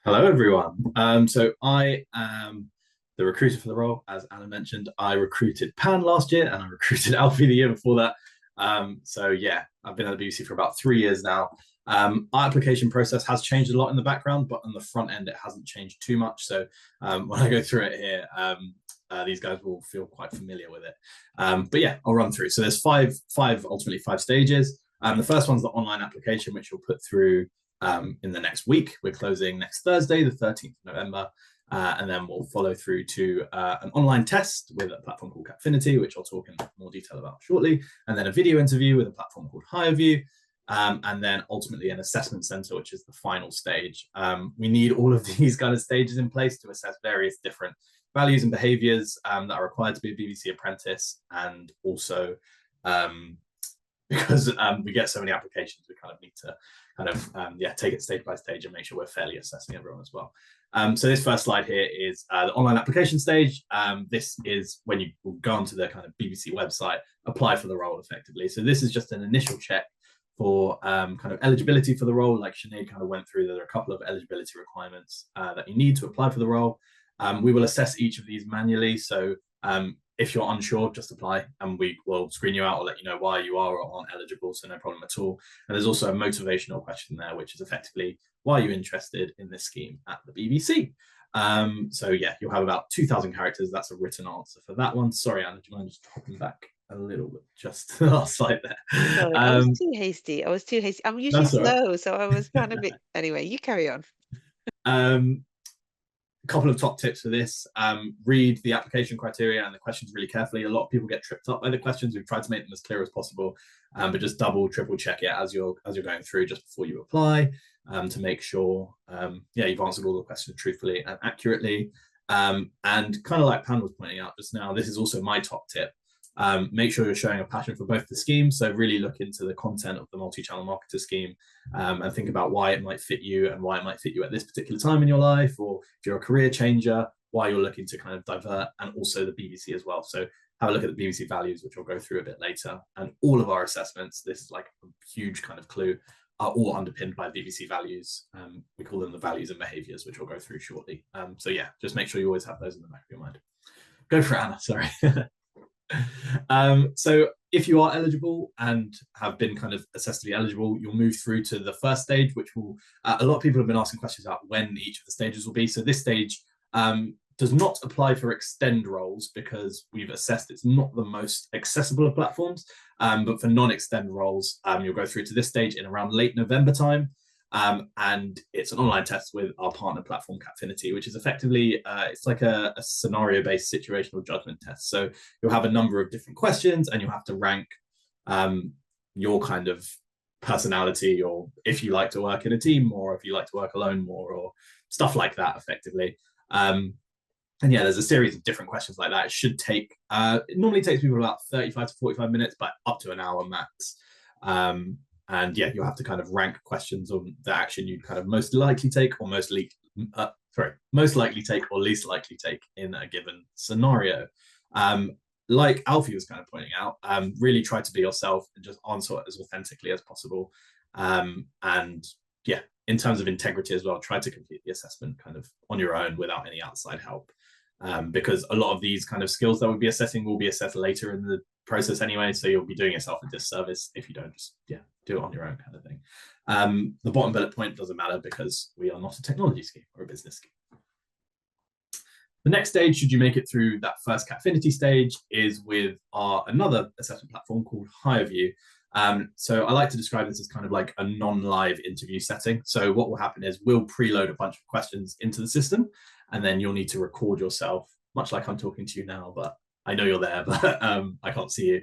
Hello, everyone. So I am the recruiter for the role. As Anna mentioned, I recruited Pan last year and I recruited Alfie the year before that. So yeah, I've been at the BBC for about 3 years now. Our application process has changed a lot in the background, but on the front end, it hasn't changed too much. So when I go through it here, these guys will feel quite familiar with it. But yeah, I'll run through. So there's ultimately five stages. The first one's the online application, which you'll put through in the next week. We're closing next Thursday, the 13th of November. And then we'll follow through to an online test with a platform called Capfinity, which I'll talk in more detail about shortly. And then a video interview with a platform called HireView. And then ultimately an assessment center, which is the final stage. We need all of these kind of stages in place to assess various different values and behaviors that are required to be a BBC apprentice. And also because we get so many applications, we kind of need to take it stage by stage and make sure we're fairly assessing everyone as well. So this first slide here is the online application stage. This is when you will go onto the kind of BBC website, apply for the role effectively. So this is just an initial check for kind of eligibility for the role. Like Sinead kind of went through, there are a couple of eligibility requirements that you need to apply for the role. We will assess each of these manually. So if you're unsure, just apply and we will screen you out or let you know why you are or aren't eligible, so no problem at all. And there's also a motivational question there, which is effectively, why are you interested in this scheme at the BBC? So yeah, you'll have about 2,000 characters. That's a written answer for that one. Sorry, Anna, do you mind just hopping back a little bit, just the last slide there? Sorry, I was too hasty. I'm usually slow, so I was kind of anyway, you carry on. A couple of top tips for this: read the application criteria and the questions really carefully. A lot of people get tripped up by the questions. We've tried to make them as clear as possible, but just triple check it as you're going through just before you apply, to make sure you've answered all the questions truthfully and accurately. And kind of like Pan was pointing out just now, this is also my top tip. Make sure you're showing a passion for both the schemes. So really look into the content of the multi-channel marketer scheme and think about why it might fit you and why it might fit you at this particular time in your life, or if you're a career changer, why you're looking to kind of divert, and also the BBC as well. So have a look at the BBC values, which we'll go through a bit later. And all of our assessments, this is like a huge kind of clue, are all underpinned by BBC values. We call them the values and behaviors, which we'll go through shortly. So yeah, just make sure you always have those in the back of your mind. Go for it, Anna, sorry. So if you are eligible and have been kind of assessed to be eligible, you'll move through to the first stage, which will, a lot of people have been asking questions about when each of the stages will be. So this stage does not apply for extend roles because we've assessed it's not the most accessible of platforms, but for non-extend roles, you'll go through to this stage in around late November time. And it's an online test with our partner platform Capfinity, which is effectively it's like a scenario-based situational judgment test. So you'll have a number of different questions and you'll have to rank your kind of personality, or if you like to work in a team more, if you like to work alone more, or stuff like that effectively. And yeah, there's a series of different questions like that. It should take, it normally takes people about 35 to 45 minutes, but up to an hour max. And yeah, you'll have to kind of rank questions on the action you'd kind of most likely take or most likely take or least likely take in a given scenario. Like Alfie was kind of pointing out, really try to be yourself and just answer it as authentically as possible. And yeah, in terms of integrity as well, try to complete the assessment kind of on your own without any outside help. Because a lot of these kind of skills that we'll be assessing will be assessed later in the process anyway, so you'll be doing yourself a disservice if you don't just do it on your own kind of thing. The bottom bullet point doesn't matter because we are not a technology scheme or a business scheme. The next stage, should you make it through that first Catfinity stage, is with another assessment platform called HireVue. So I like to describe this as kind of like a non-live interview setting. So what will happen is we'll preload a bunch of questions into the system, and then you'll need to record yourself, much like I'm talking to you now, but I know you're there, but I can't see you,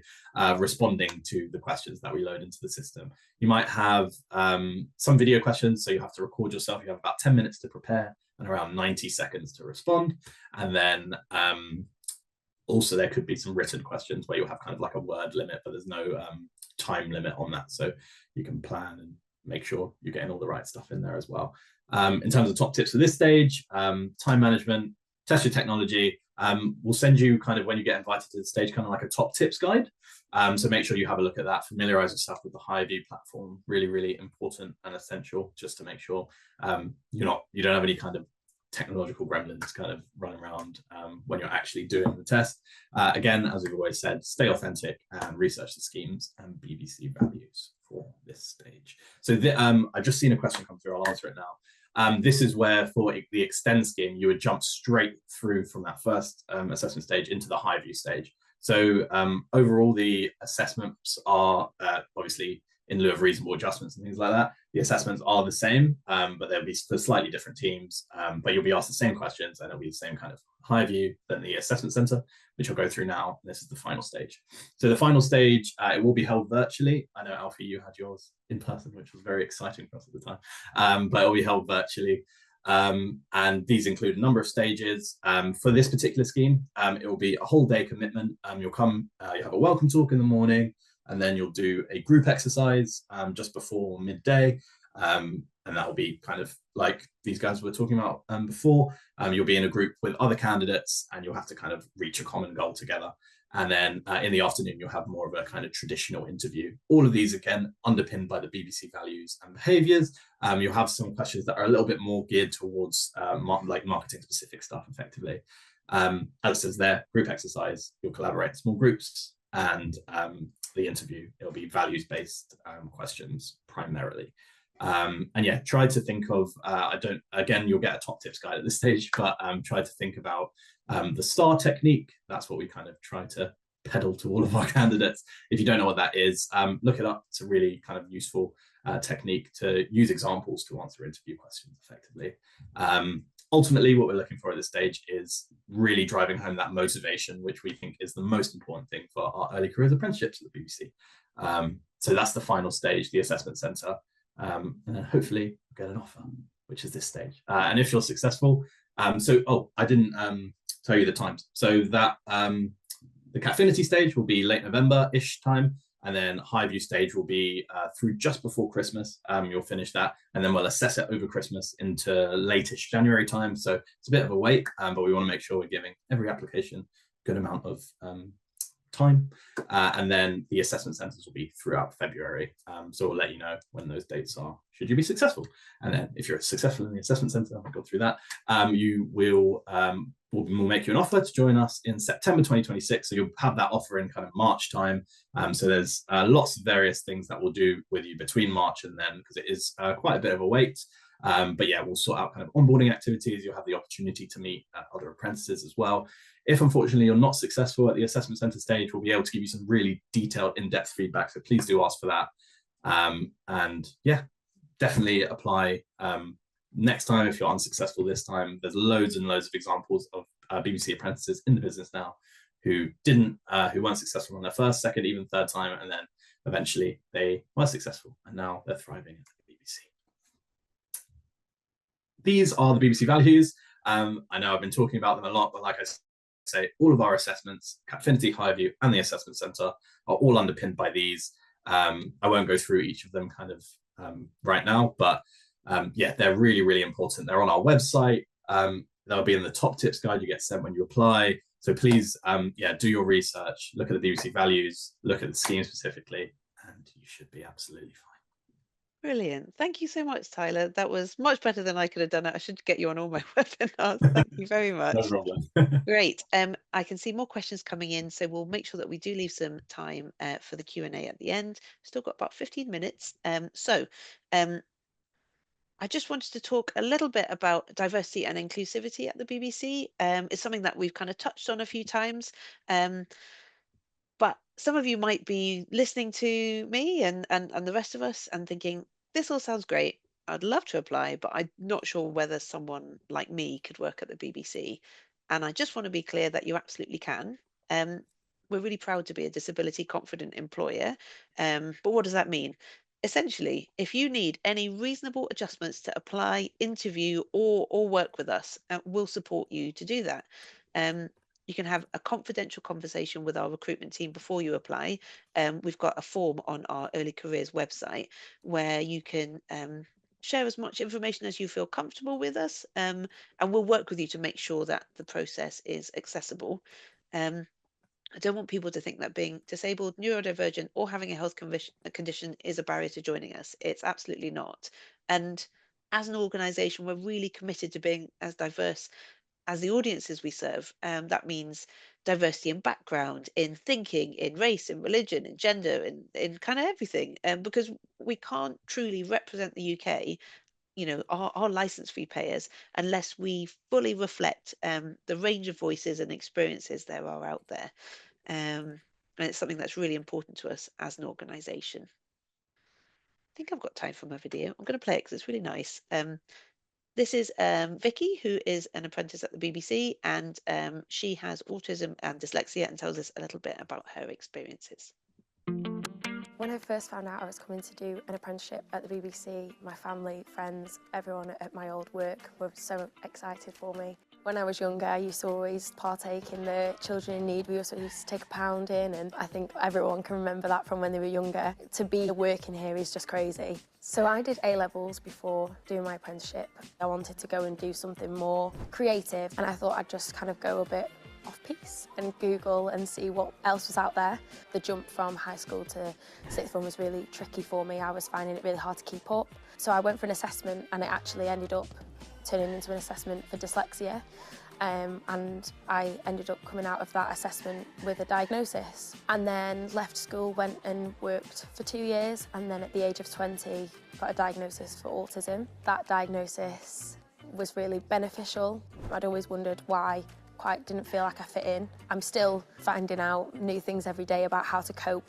responding to the questions that we load into the system. You might have some video questions, so you have to record yourself. You have about 10 minutes to prepare and around 90 seconds to respond. And then also there could be some written questions where you'll have kind of like a word limit, but there's no time limit on that. So you can plan and make sure you're getting all the right stuff in there as well. In terms of top tips for this stage, time management, test your technology. We'll send you kind of, when you get invited to the stage, kind of like a top tips guide. So make sure you have a look at that, familiarize yourself with the HireVue platform. Really, really important and essential, just to make sure you don't have any kind of technological gremlins kind of running around when you're actually doing the test. Again, as we've always said, stay authentic and research the schemes and BBC values for this stage. So I've just seen a question come through, I'll answer it now. This is where for the Extend scheme, you would jump straight through from that first assessment stage into the HireVue stage. So overall, the assessments are obviously in lieu of reasonable adjustments and things like that. The assessments are the same, but they'll be for slightly different teams, but you'll be asked the same questions and it'll be the same kind of HireVue than the assessment center, which I'll go through now. This is the final stage. So the final stage, it will be held virtually. I know, Alfie, you had yours in person, which was very exciting for us at the time, but it will be held virtually. And these include a number of stages. For this particular scheme, it will be a whole day commitment. You'll come, you have a welcome talk in the morning, and then you'll do a group exercise just before midday. And that will be kind of like these guys were talking about before. You'll be in a group with other candidates and you'll have to kind of reach a common goal together. And then in the afternoon, you'll have more of a kind of traditional interview. All of these, again, underpinned by the BBC values and behaviours. You'll have some questions that are a little bit more geared towards like marketing specific stuff, effectively. As it says there, group exercise, you'll collaborate in small groups, and the interview, it'll be values-based questions primarily. And yeah, try to think of, again, you'll get a top tips guide at this stage, but try to think about the STAR technique. That's what we kind of try to peddle to all of our candidates. If you don't know what that is, look it up. It's a really kind of useful technique to use examples to answer interview questions effectively. Ultimately, what we're looking for at this stage is really driving home that motivation, which we think is the most important thing for our early careers apprenticeships at the BBC. So that's the final stage, the assessment centre. And then hopefully get an offer, which is this stage. And if you're successful, I didn't tell you the times. So that the Catfinity stage will be late November-ish time, and then HireVue stage will be through just before Christmas. You'll finish that, and then we'll assess it over Christmas into late-ish January time. So it's a bit of a wait, but we want to make sure we're giving every application a good amount of time, and then the assessment centres will be throughout February, so we'll let you know when those dates are should you be successful. And then if you're successful in the assessment centre, I'll go through that, we'll make you an offer to join us in September 2026, so you'll have that offer in kind of March time. So there's lots of various things that we'll do with you between March and then, because it is quite a bit of a wait. But yeah, we'll sort out kind of onboarding activities. You'll have the opportunity to meet other apprentices as well. If unfortunately you're not successful at the assessment centre stage, we'll be able to give you some really detailed, in-depth feedback. So please do ask for that. And yeah, definitely apply next time if you're unsuccessful this time. There's loads and loads of examples of BBC apprentices in the business now who weren't successful on their first, second, even third time, and then eventually they were successful and now they're thriving at the BBC. These are the BBC values. I know I've been talking about them a lot, but like I say, all of our assessments, Capfinity, Highview, and the Assessment Centre are all underpinned by these. I won't go through each of them kind of right now, but yeah, they're really, really important. They're on our website. They'll be in the top tips guide you get sent when you apply. So please, yeah, do your research, look at the BBC values, look at the scheme specifically, and you should be absolutely fine. Brilliant. Thank you so much, Tyler. That was much better than I could have done it. I should get you on all my webinars. Thank you very No much. problem. Great. I can see more questions coming in, so we'll make sure that we do leave some time for the Q&A at the end. Still got about 15 minutes. I just wanted to talk a little bit about diversity and inclusivity at the BBC. It's something that we've kind of touched on a few times. But some of you might be listening to me and the rest of us and thinking, this all sounds great. I'd love to apply, but I'm not sure whether someone like me could work at the BBC. And I just want to be clear that you absolutely can. We're really proud to be a disability confident employer. But what does that mean? Essentially, if you need any reasonable adjustments to apply, interview, or work with us, we'll support you to do that. You can have a confidential conversation with our recruitment team before you apply. We've got a form on our early careers website where you can share as much information as you feel comfortable with us, and we'll work with you to make sure that the process is accessible. I don't want people to think that being disabled, neurodivergent, or having a health condition is a barrier to joining us. It's absolutely not. And as an organisation, we're really committed to being as diverse as the audiences we serve. That means diversity in background, in thinking, in race, in religion, in gender, in kind of everything. Because we can't truly represent the UK, our license fee payers, unless we fully reflect the range of voices and experiences there are out there. And it's something that's really important to us as an organisation. I think I've got time for my video. I'm going to play it because it's really nice. This is Vicky, who is an apprentice at the BBC, and she has autism and dyslexia and tells us a little bit about her experiences. When I first found out I was coming to do an apprenticeship at the BBC, my family, friends, everyone at my old work were so excited for me. When I was younger, I used to always partake in the Children in Need. We also used to take a pound in, and I think everyone can remember that from when they were younger. To be working here is just crazy. So I did A-levels before doing my apprenticeship. I wanted to go and do something more creative, and I thought I'd just kind of go a bit off-piece and Google and see what else was out there. The jump from high school to sixth form was really tricky for me. I was finding it really hard to keep up. So I went for an assessment, and it actually ended up turning into an assessment for dyslexia. And I ended up coming out of that assessment with a diagnosis, and then left school, went and worked for 2 years, and then at the age of 20 got a diagnosis for autism. That diagnosis was really beneficial. I'd always wondered why quite didn't feel like I fit in. I'm still finding out new things every day about how to cope.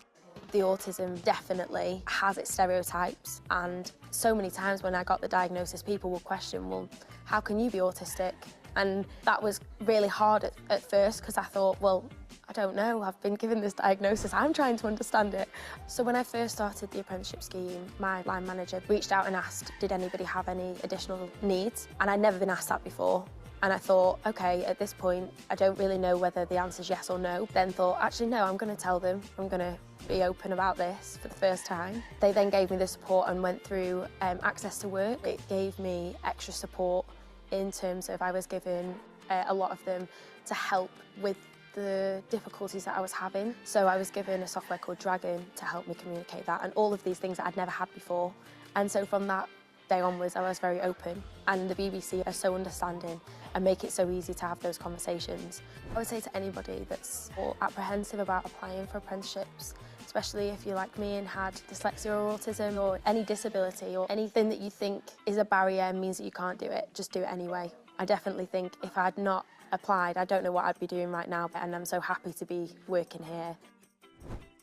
The autism definitely has its stereotypes, and so many times when I got the diagnosis, people will question, well, how can you be autistic? And that was really hard at first, because I thought, well, I don't know, I've been given this diagnosis, I'm trying to understand it. So when I first started the apprenticeship scheme, my line manager reached out and asked, did anybody have any additional needs? And I'd never been asked that before. And I thought, okay, at this point, I don't really know whether the answer's yes or no. Then thought, actually, no, I'm going to tell them. I'm going to be open about this for the first time. They then gave me the support and went through access to work. It gave me extra support in terms of I was given a lot of them to help with the difficulties that I was having. So I was given a software called Dragon to help me communicate that, and all of these things that I'd never had before. And so from that day onwards, I was very open, and the BBC are so understanding and make it so easy to have those conversations. I would say to anybody that's apprehensive about applying for apprenticeships, especially if you're like me and had dyslexia or autism or any disability or anything that you think is a barrier and means that you can't do it, just do it anyway. I definitely think if I'd not applied, I don't know what I'd be doing right now, and I'm so happy to be working here.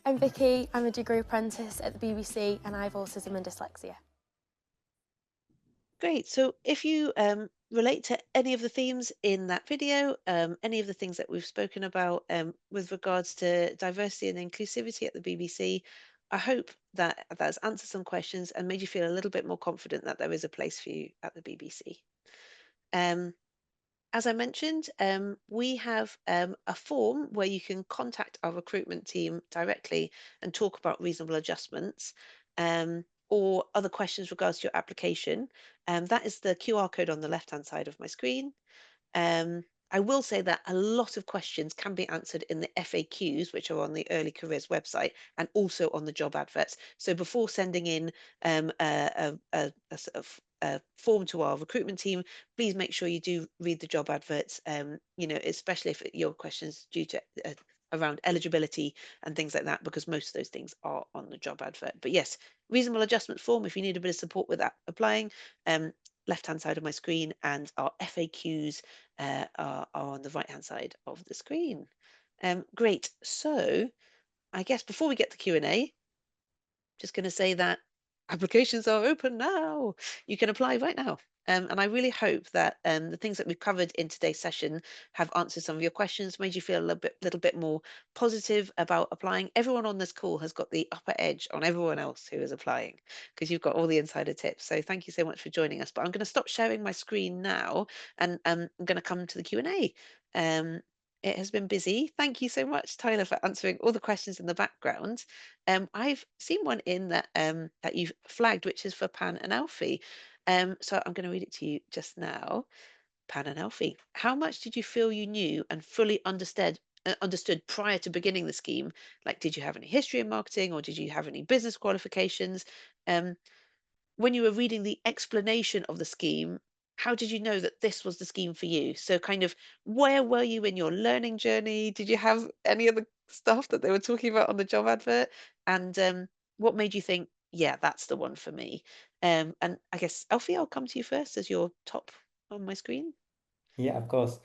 I'm Vicky, I'm a degree apprentice at the BBC, and I have autism and dyslexia. Great. So if you relate to any of the themes in that video, any of the things that we've spoken about with regards to diversity and inclusivity at the BBC, I hope that that's answered some questions and made you feel a little bit more confident that there is a place for you at the BBC. as I mentioned, we have a form where you can contact our recruitment team directly and talk about reasonable adjustments or other questions regards to your application. That is the QR code on the left-hand side of my screen. I will say that a lot of questions can be answered in the FAQs, which are on the Early Careers website and also on the job adverts. So before sending in a sort of a form to our recruitment team, please make sure you do read the job adverts. Especially if your questions due to around eligibility and things like that, because most of those things are on the job advert. But yes, reasonable adjustment form if you need a bit of support with that applying. Left-hand side of my screen, and our FAQs are on the right-hand side of the screen. Great. So I guess before we get to Q&A, just going to say that applications are open now. You can apply right now. And I really hope that the things that we've covered in today's session have answered some of your questions, made you feel a little bit more positive about applying. Everyone on this call has got the upper edge on everyone else who is applying because you've got all the insider tips. So thank you so much for joining us. But I'm going to stop sharing my screen now, and I'm going to come to the Q&A. It has been busy. Thank you so much, Tyler, for answering all the questions in the background. I've seen one in that you've flagged, which is for Pan and Alfie. So I'm going to read it to you just now. Pan and Alfie, how much did you feel you knew and fully understood prior to beginning the scheme? Like, did you have any history in marketing, or did you have any business qualifications? When you were reading the explanation of the scheme, how did you know that this was the scheme for you? So kind of where were you in your learning journey? Did you have any of the stuff that they were talking about on the job advert? And what made you think, yeah, that's the one for me? And I guess, Alfie, I'll come to you first as you're top on my screen. Yeah, of course.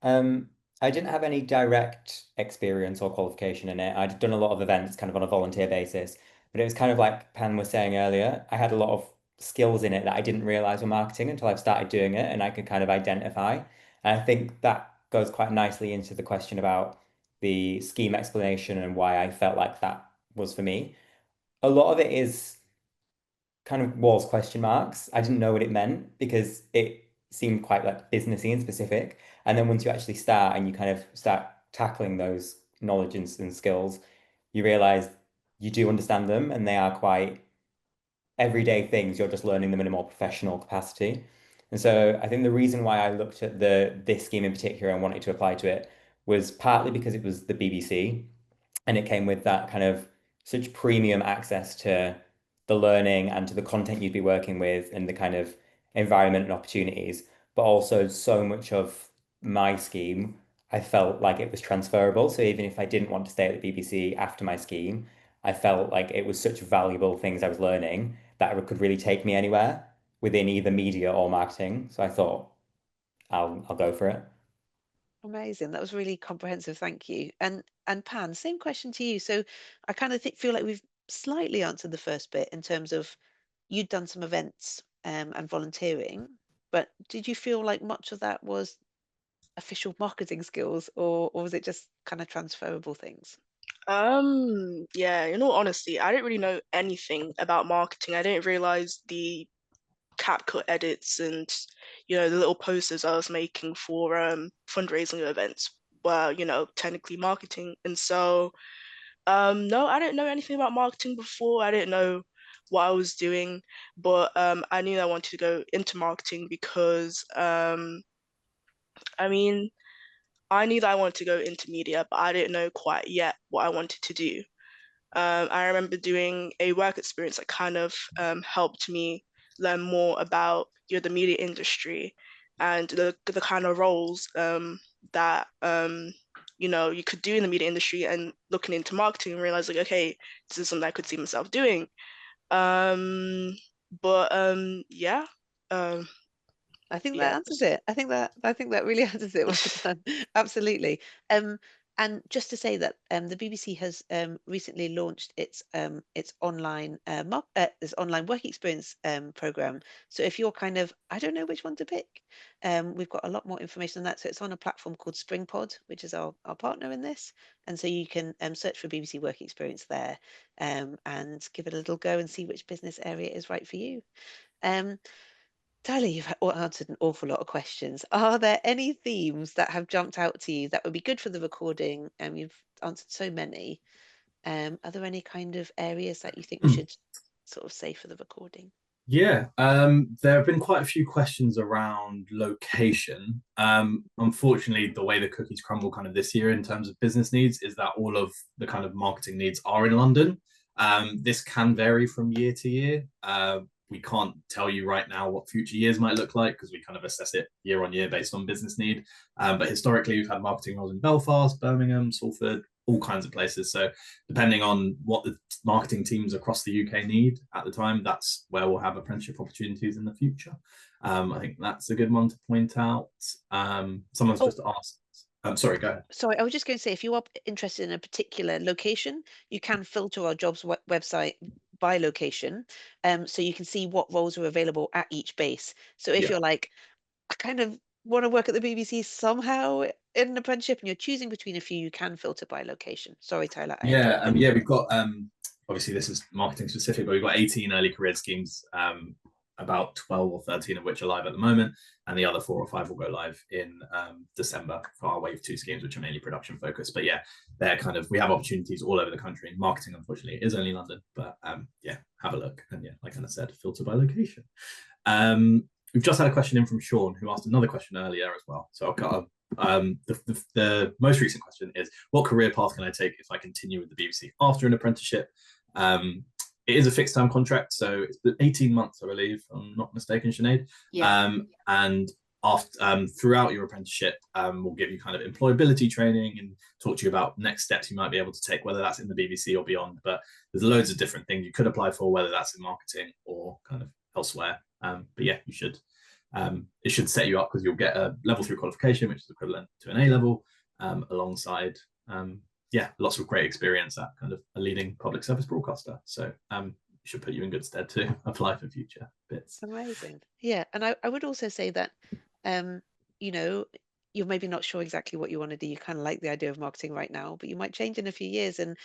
Um, I didn't have any direct experience or qualification in it. I'd done a lot of events kind of on a volunteer basis, but it was kind of like Pan was saying earlier, I had a lot of skills in it that I didn't realize were marketing until I've started doing it and I could kind of identify. And I think that goes quite nicely into the question about the scheme explanation and why I felt like that was for me. A lot of it is kind of was question marks. I didn't know what it meant because it seemed quite like businessy and specific. And then once you actually start and you kind of start tackling those knowledge and skills, you realize you do understand them and they are quite everyday things. You're just learning them in a more professional capacity. And so I think the reason why I looked at this scheme in particular and wanted to apply to it was partly because it was the BBC and it came with that kind of such premium access to the learning and to the content you'd be working with and the kind of environment and opportunities, but also so much of my scheme, I felt like it was transferable. So even if I didn't want to stay at the BBC after my scheme, I felt like it was such valuable things I was learning that it could really take me anywhere within either media or marketing. So I thought I'll go for it. Amazing. That was really comprehensive. Thank you. And Pan, same question to you. So I kind of feel like we've slightly answered the first bit in terms of you'd done some events and volunteering, but did you feel like much of that was official marketing skills, or was it just kind of transferable things? Yeah, in all honesty, I didn't really know anything about marketing. I didn't realize the CapCut edits and the little posters I was making for fundraising events were technically marketing. And so no, I didn't know anything about marketing before. I didn't know what I was doing, but I knew I wanted to go into marketing because I mean I knew that I wanted to go into media, but I didn't know quite yet what I wanted to do. I remember doing a work experience that kind of helped me learn more about the media industry and the kind of roles that you could do in the media industry, and looking into marketing and realizing, okay, this is something I could see myself doing. Um, but yeah, um, I think that yeah. answers it. I think that really answers it. Well done. Absolutely. Um, and just to say that the BBC has recently launched its online its online work experience program. So if you're kind of, I don't know which one to pick, we've got a lot more information on that. So it's on a platform called SpringPod, which is our partner in this. And so you can search for BBC work experience there and give it a little go and see which business area is right for you. Um, Tyler, you've answered an awful lot of questions. Are there any themes that have jumped out to you that would be good for the recording? You've answered so many. Are there any kind of areas that you think we should sort of say for the recording? Yeah, there have been quite a few questions around location. Unfortunately, the way the cookies crumble kind of this year in terms of business needs is that all of the kind of marketing needs are in London. This can vary from year to year. We can't tell you right now what future years might look like because we kind of assess it year on year based on business need. But historically, we've had marketing roles in Belfast, Birmingham, Salford, all kinds of places. So depending on what the marketing teams across the UK need at the time, that's where we'll have apprenticeship opportunities in the future. I think that's a good one to point out. Someone's just asked. Sorry, go ahead. Sorry, I was just going to say, if you are interested in a particular location, you can filter our jobs website by location, so you can see what roles are available at each base. So if you're like, I kind of want to work at the BBC somehow in an apprenticeship, and you're choosing between a few, you can filter by location. Sorry, Tyler, I interrupted. Yeah, we've got obviously this is marketing specific, but we've got 18 early career schemes, about 12 or 13 of which are live at the moment, and the other 4 or 5 will go live in December for our Wave 2 schemes, which are mainly production focused. But yeah, they're kind of, we have opportunities all over the country. Marketing, unfortunately, is only London, but yeah, have a look. And yeah, like I said, filter by location. We've just had a question in from Sean, who asked another question earlier as well. So I'll cut up. The most recent question is, what career path can I take if I continue with the BBC after an apprenticeship? It is a fixed term contract, so it's 18 months, I believe, if I'm not mistaken, Sinead. Yeah. And after, throughout your apprenticeship, we'll give you kind of employability training and talk to you about next steps you might be able to take, whether that's in the BBC or beyond. But there's loads of different things you could apply for, whether that's in marketing or kind of elsewhere. But yeah, you should. It should set you up because you'll get a level 3 qualification, which is equivalent to an A level, alongside yeah, lots of great experience at kind of a leading public service broadcaster. So should put you in good stead to apply for future bits. Amazing. Yeah, and I would also say that you know, you're maybe not sure exactly what you want to do. You kind of like the idea of marketing right now, but you might change in a few years. And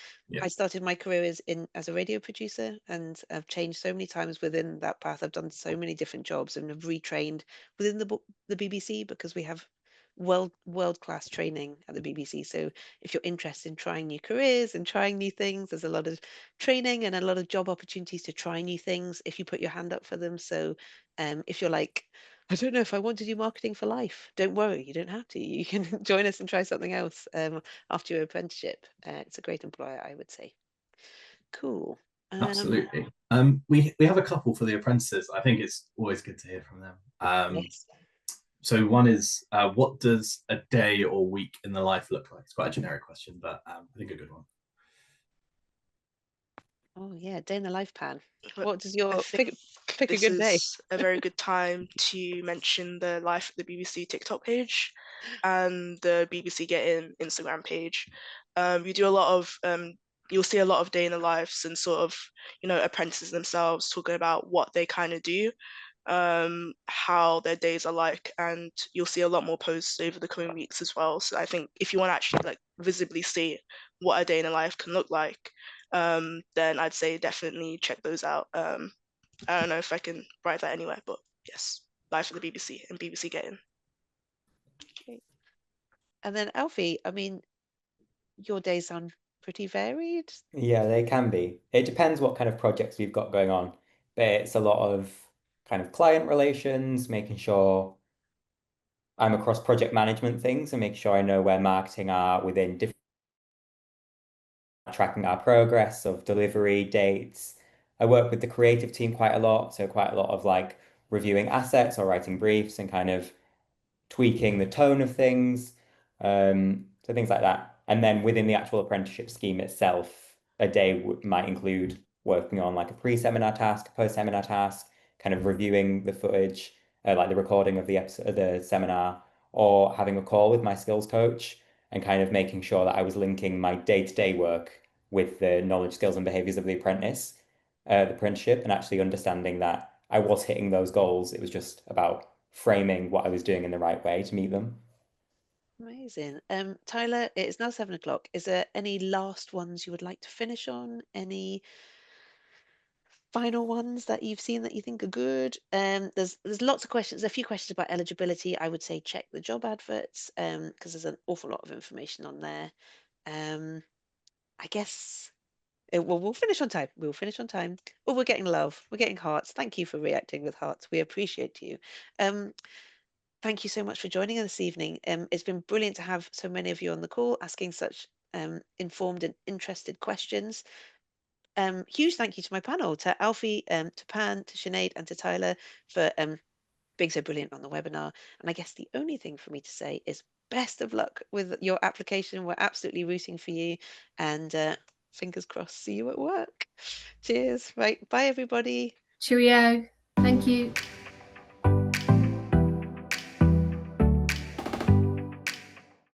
I started my career as a radio producer, and I've changed so many times within that path. I've done so many different jobs and have retrained within the BBC because we have world class training at the BBC. So if you're interested in trying new careers and trying new things, there's a lot of training and a lot of job opportunities to try new things if you put your hand up for them. So if you're like, I don't know if I want to do marketing for life, don't worry, you don't have to. You can join us and try something else after your apprenticeship. It's a great employer, I would say. Cool. Absolutely. We have a couple for the apprentices. I think it's always good to hear from them. Yes. So one is, what does a day or week in the life look like? It's quite a generic question, but I think a good one. Oh yeah, day in the life, Pan. What does your pick a This good day? is a very good time to mention the Life at the BBC TikTok page and the BBC Get In Instagram page. We do a lot of you'll see a lot of day in the lives and sort of, you know, apprentices themselves talking about what they kind of do, how their days are like, and you'll see a lot more posts over the coming weeks as well. So I think if you want to actually like visibly see what a day in a life can look like, then I'd say definitely check those out. I don't know if I can write that anywhere, but yes, Live at the BBC and BBC Get In. Okay. And then Alfie, I mean, your days sound pretty varied. Yeah, they can be. It depends what kind of projects we've got going on, but it's a lot of kind of client relations, making sure I'm across project management things and making sure I know where marketing are within different tracking our progress of delivery dates. I work with the creative team quite a lot, so quite a lot of like reviewing assets or writing briefs and kind of tweaking the tone of things. So things like that. And then within the actual apprenticeship scheme itself, a day might include working on like a pre-seminar task, a post-seminar task, kind of reviewing the footage, like the recording of the episode, of the seminar, or having a call with my skills coach and kind of making sure that I was linking my day-to-day work with the knowledge, skills, and behaviors of the apprentice, the apprenticeship, and actually understanding that I was hitting those goals. It was just about framing what I was doing in the right way to meet them. Amazing. Tyler, it's now 7 o'clock. Is there any last ones you would like to finish on? Any final ones that you've seen that you think are good? There's lots of questions. A few questions about eligibility. I would say check the job adverts because there's an awful lot of information on there. I guess we'll finish on time. We'll finish on time. Oh, we're getting love. We're getting hearts. Thank you for reacting with hearts. We appreciate you. Thank you so much for joining us this evening. It's been brilliant to have so many of you on the call asking such informed and interested questions. Huge thank you to my panel, to Alfie, to Pan, to Sinead, and to Tyler for being so brilliant on the webinar. And I guess the only thing for me to say is best of luck with your application. We're absolutely rooting for you, and fingers crossed, see you at work. Cheers. Right. Bye, everybody. Cheerio. Thank you.